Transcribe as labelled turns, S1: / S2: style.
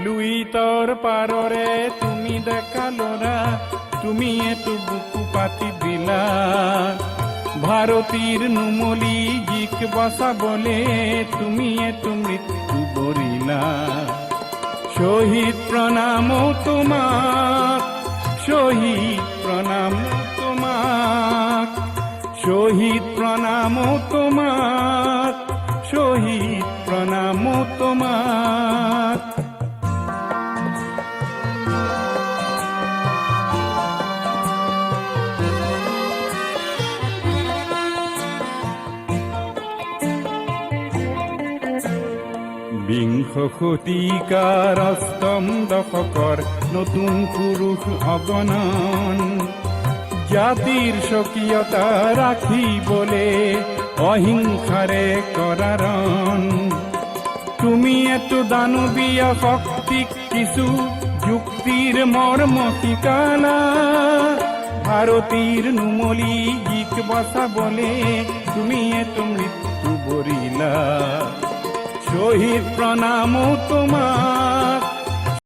S1: Luis তোর পাররে তুমি দেখালো না, তুমি এতো বুকু পাতি দিলা। ভারতীর নুমলি জিক বসা বলে তুমি এতো মৃত্যু বরিলা। শহীদ প্রণাম তোমাক, শহীদ প্রণাম তোমাক, শহীদ প্রণাম তোমাক, শহীদ প্রণাম তোমাক। বিংশ শতিকাৰ অষ্টম দশকৰ নতুন পুৰুষ অগণন, জাতিৰ স্বকীয়তা ৰাখিবলে অহিংসাৰে কৰাৰণ। তুমি এতো দানৱীয় শক্তিক কিছু যুক্তিৰ মৰ্ম শিকালা। ভাৰতীৰ নুমলি জিক বচাবলে তুমি এতো মৃত্যু বৰিলা। শহীদ প্রণাম তোমাক,